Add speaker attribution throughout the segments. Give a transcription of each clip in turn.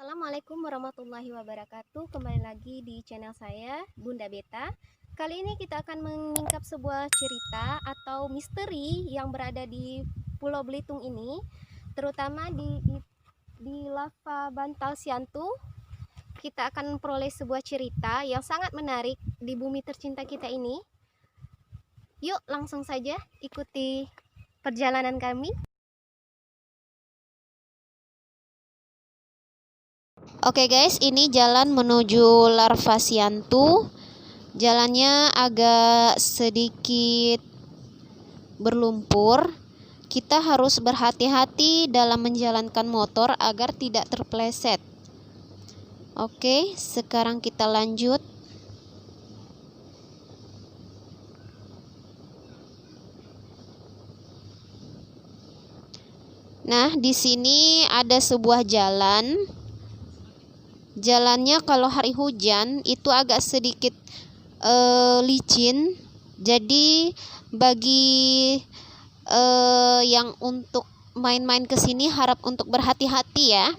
Speaker 1: Assalamualaikum warahmatullahi wabarakatuh. Kembali lagi di channel saya, Bunda Beta. Kali ini kita akan mengungkap sebuah cerita atau misteri yang berada di Pulau Belitung ini, terutama di Lava Bantal Siantu. Kita akan memperoleh sebuah cerita yang sangat menarik di bumi tercinta kita ini. Yuk, langsung saja ikuti perjalanan kami. Oke guys, ini jalan menuju Larva Siantu. Jalannya agak sedikit berlumpur. Kita harus berhati-hati dalam menjalankan motor agar tidak terpleset. Oke, sekarang kita lanjut. Nah, di sini ada sebuah jalan. Jalannya kalau hari hujan itu agak sedikit licin. Jadi bagi yang untuk main-main ke sini harap untuk berhati-hati ya.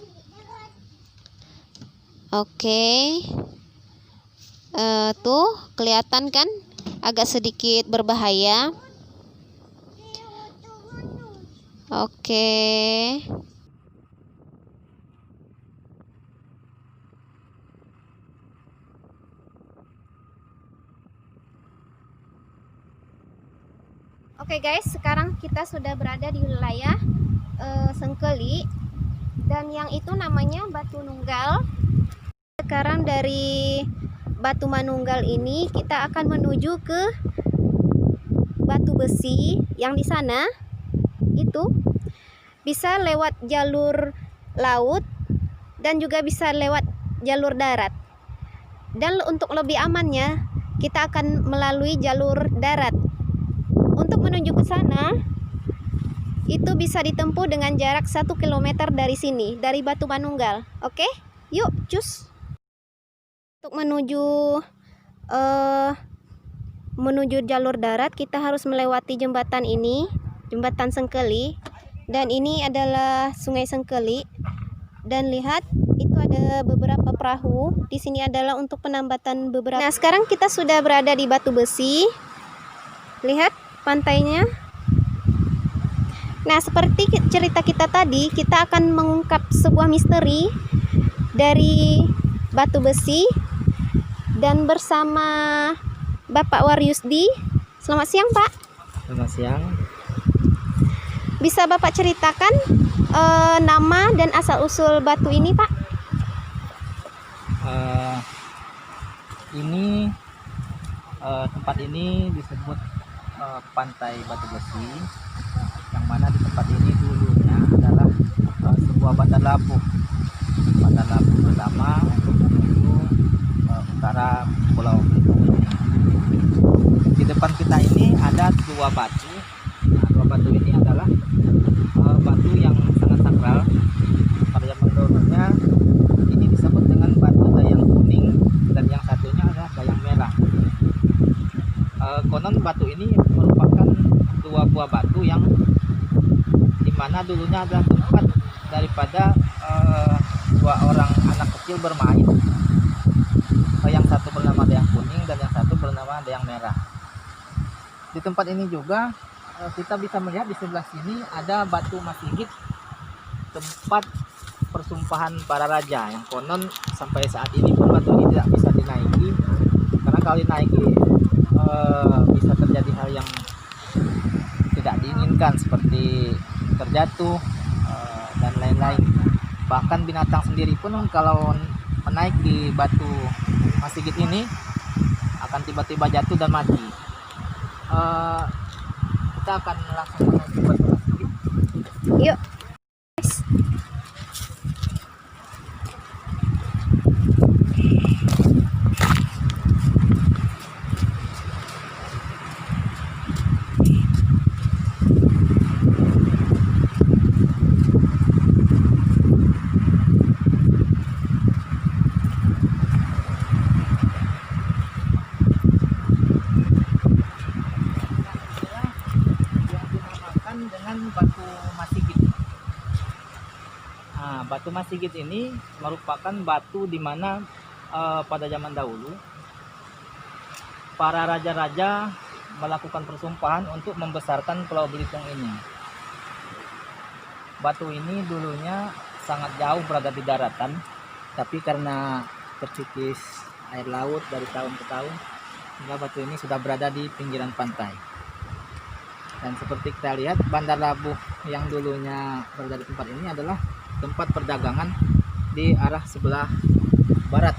Speaker 1: Oke. Tuh kelihatan kan agak sedikit berbahaya. Oke. Oke guys, sekarang kita sudah berada di wilayah Sengkeli, dan yang itu namanya Batu Nunggal. Sekarang dari Batu Manunggal ini kita akan menuju ke Batu Besi, yang di sana itu bisa lewat jalur laut dan juga bisa lewat jalur darat. Dan untuk lebih amannya kita akan melalui jalur darat. Untuk menuju ke sana itu bisa ditempuh dengan jarak 1 km dari sini, dari Batu Manunggal. Oke, yuk cus. Untuk menuju jalur darat kita harus melewati jembatan ini, jembatan Sengkeli, dan ini adalah Sungai Sengkeli. Dan lihat, itu ada beberapa perahu. Di sini adalah untuk penambatan beberapa. Nah, sekarang kita sudah berada di Batu Besi. Lihat pantainya. Nah, seperti cerita kita tadi, kita akan mengungkap sebuah misteri dari Batu Besi dan bersama Bapak Waryusdi. Selamat siang, Pak.
Speaker 2: Selamat siang.
Speaker 1: Bisa Bapak ceritakan nama dan asal-usul batu ini, Pak?
Speaker 2: Tempat ini disebut Pantai Batu Besi, yang mana di tempat ini dulunya adalah sebuah bandar labuh pertama untuk menuju utara Pulau Belitung ini. Di depan kita ini ada dua batu. Nah, dua batu ini adalah batu yang sangat sakral. Pada zaman dahulunya ini disebut dengan batu dayang kuning, dan yang satunya adalah dayang merah. Konon batu ini merupakan dua buah batu yang dimana dulunya adalah tempat daripada dua orang anak kecil bermain. Yang satu bernama dayang kuning dan yang satu bernama dayang merah. Di tempat ini juga kita bisa melihat di sebelah sini ada batu Masigit, tempat persumpahan para raja, yang konon sampai saat ini pun batu ini tidak bisa dinaiki, karena kalau dinaiki bisa terjadi hal yang tidak diinginkan seperti terjatuh dan lain-lain. Bahkan binatang sendiri pun kalau menaik di batu Masigit ini akan tiba-tiba jatuh dan mati. Kita akan langsung menuju batu Masigit.
Speaker 1: Yuk.
Speaker 2: Yang dinamakan dengan batu Masigit. Nah, batu Masigit ini merupakan batu di mana pada zaman dahulu para raja-raja melakukan persumpahan untuk membesarkan Pulau Belitung ini. Batu ini dulunya sangat jauh berada di daratan, tapi karena terkikis air laut dari tahun ke tahun, sehingga batu ini sudah berada di pinggiran pantai. Dan seperti kita lihat, Bandar Labuh yang dulunya berada di tempat ini adalah tempat perdagangan di arah sebelah barat.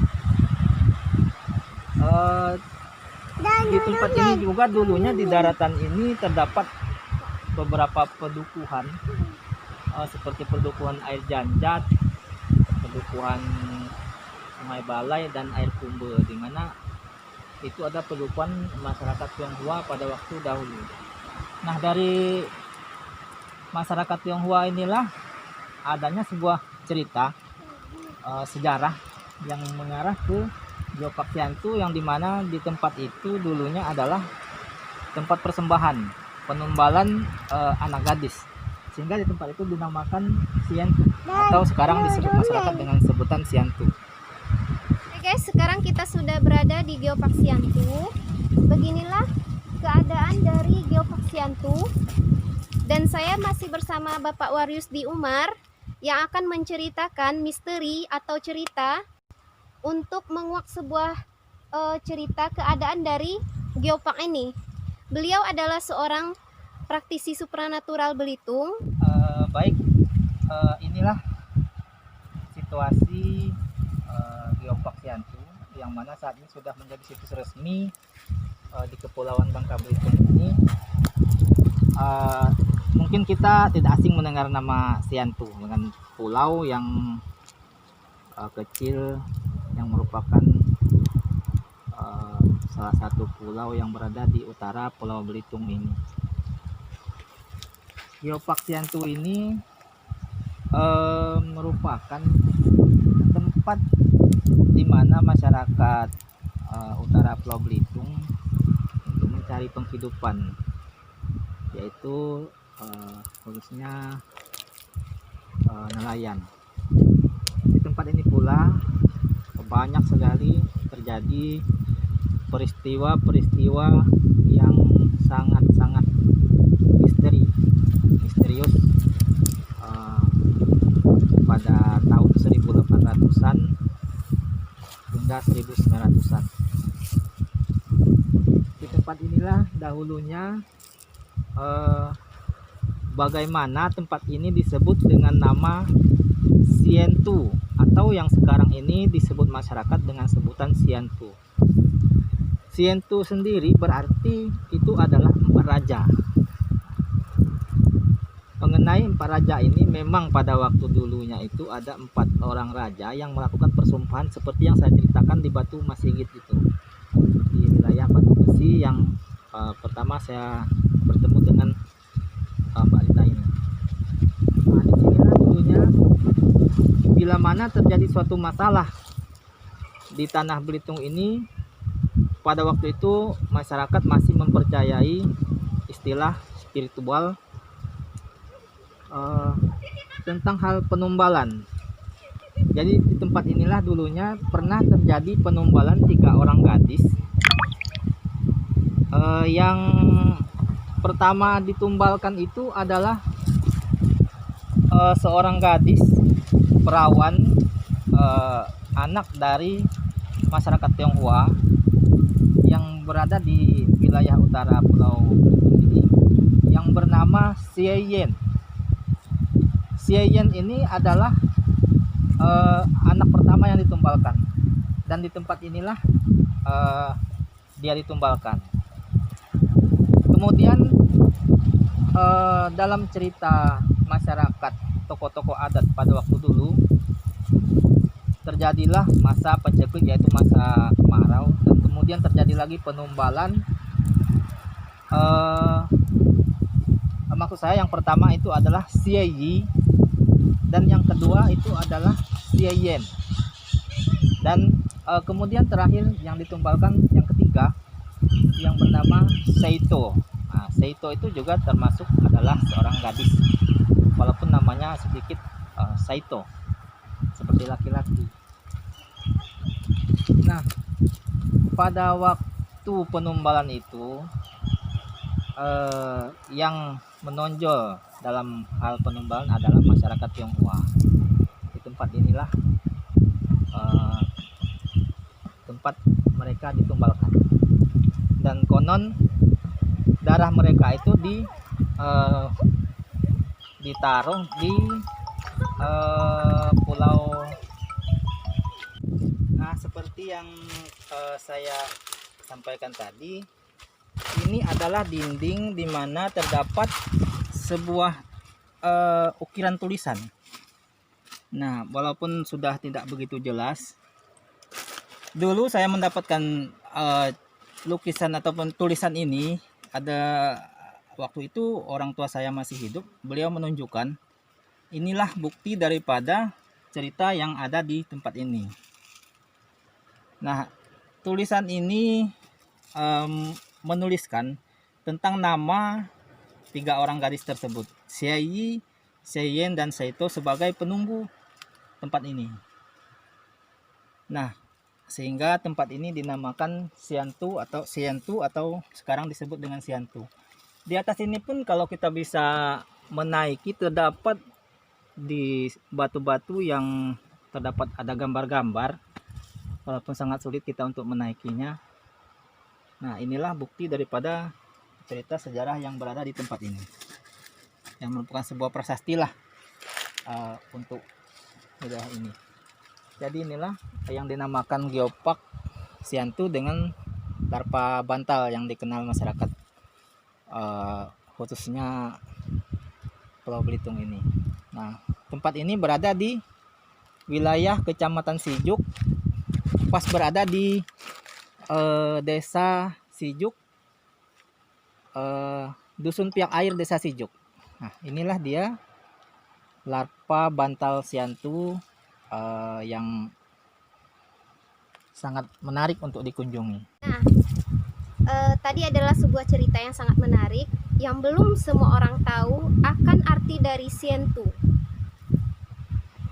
Speaker 2: Di tempat ini juga dulunya di daratan ini terdapat beberapa pedukuhan, seperti pedukuhan Air Janjat, pedukuhan Sungai Balai, dan Air Kumbe, di mana itu ada pedukuhan masyarakat Tionghoa pada waktu dahulu. Nah, dari masyarakat Tionghoa inilah adanya sebuah cerita sejarah yang mengarah ke Geopark Siantu, yang dimana di tempat itu dulunya adalah tempat persembahan penumbalan anak gadis, sehingga di tempat itu dinamakan Siantu, atau sekarang disebut masyarakat dengan sebutan Siantu.
Speaker 1: Oke guys, sekarang kita sudah berada di Geopark Siantu. Beginilah keadaan dari Geopark Siantu, dan saya masih bersama Bapak Waryusdi Umar yang akan menceritakan misteri atau cerita untuk menguak sebuah cerita keadaan dari Geopark ini. Beliau adalah seorang praktisi supranatural Belitung.
Speaker 2: Baik, inilah situasi Geopark Siantu, yang mana saat ini sudah menjadi situs resmi di Kepulauan Bangka Belitung ini. Mungkin kita tidak asing mendengar nama Siantu, dengan pulau yang kecil, yang merupakan salah satu pulau yang berada di utara Pulau Belitung ini. Geopark Siantu ini merupakan tempat di mana masyarakat utara Pulau Belitung untuk mencari penghidupan, yaitu khususnya nelayan. Di tempat ini pula banyak sekali terjadi peristiwa-peristiwa yang sangat-sangat misterius pada tahun 1800-an hingga 1900-an. Di tempat inilah dahulunya bagaimana tempat ini disebut dengan nama Siantu, atau yang sekarang ini disebut masyarakat dengan sebutan Siantu. Siantu sendiri berarti itu adalah empat raja. Mengenai empat raja ini, memang pada waktu dulunya itu ada 4 orang raja yang melakukan persumpahan seperti yang saya ceritakan di Batu Masigit itu, di wilayah Batu Besi yang pertama saya bertemu dengan Mbak Rita ini. Nah, disinilah dulunya bila mana terjadi suatu masalah di tanah Belitung ini, pada waktu itu masyarakat masih mempercayai istilah spiritual tentang hal penumbalan. Jadi di tempat inilah dulunya pernah terjadi penumbalan 3 orang gadis. Yang pertama ditumbalkan itu adalah seorang gadis perawan, anak dari masyarakat Tionghoa yang berada di wilayah utara Pulau Belitung ini, yang bernama Xie Yen. Xie Yen ini adalah anak pertama yang ditumbalkan, dan di tempat inilah dia ditumbalkan. Kemudian dalam cerita masyarakat, tokoh-tokoh adat pada waktu dulu, terjadilah masa paceklik, yaitu masa kemarau, dan kemudian terjadi lagi penumbalan. Maksud saya yang pertama itu adalah Xie Yi, dan yang kedua itu adalah Xie Yen, dan kemudian terakhir yang ditumbalkan yang ketiga yang bernama Seito. Nah, Seito itu juga termasuk adalah seorang gadis, walaupun namanya sedikit Saito, seperti laki-laki. Nah, pada waktu penumbalan itu yang menonjol dalam hal penumbalan adalah masyarakat Tionghoa. Di tempat inilah tempat mereka ditumbalkan, dan konon darah mereka itu ditaruh di pulau. Nah, seperti yang saya sampaikan tadi, ini adalah dinding di mana terdapat sebuah ukiran tulisan. Nah, walaupun sudah tidak begitu jelas, dulu saya mendapatkan lukisan ataupun tulisan ini. Ada waktu itu orang tua saya masih hidup, beliau menunjukkan inilah bukti daripada cerita yang ada di tempat ini. Nah, tulisan ini menuliskan tentang nama 3 orang gadis tersebut, Xie Yi, Xie Yan, dan Saito, sebagai penunggu tempat ini. Nah, sehingga tempat ini dinamakan Xiantu atau sekarang disebut dengan Xiantu. Di atas ini pun kalau kita bisa menaiki, terdapat di batu-batu yang terdapat ada gambar-gambar, walaupun sangat sulit kita untuk menaikinya. Nah, inilah bukti daripada cerita sejarah yang berada di tempat ini, yang merupakan sebuah prasasti lah untuk wilayah ini. Jadi inilah yang dinamakan Geopark Xiantu dengan larpa bantal yang dikenal masyarakat khususnya Pulau Belitung ini. Nah, tempat ini berada di wilayah Kecamatan Sijuk, pas berada di Desa Sijuk, Dusun Piak Air Desa Sijuk. Nah, inilah dia larpa bantal Xiantu yang sangat menarik untuk dikunjungi.
Speaker 1: Nah, tadi adalah sebuah cerita yang sangat menarik yang belum semua orang tahu akan arti dari Xiantu.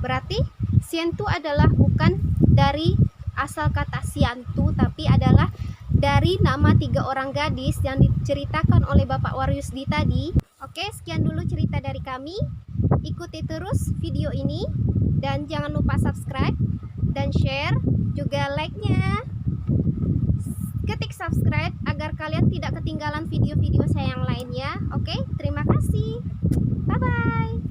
Speaker 1: Berarti Xiantu adalah bukan dari asal kata Xiantu, tapi adalah dari nama 3 orang gadis yang diceritakan oleh Bapak Waryusdi tadi. Oke, sekian dulu cerita dari kami. Ikuti terus video ini dan jangan lupa subscribe dan share, juga like-nya. Ketik subscribe agar kalian tidak ketinggalan video-video saya yang lainnya. Oke, terima kasih. Bye-bye.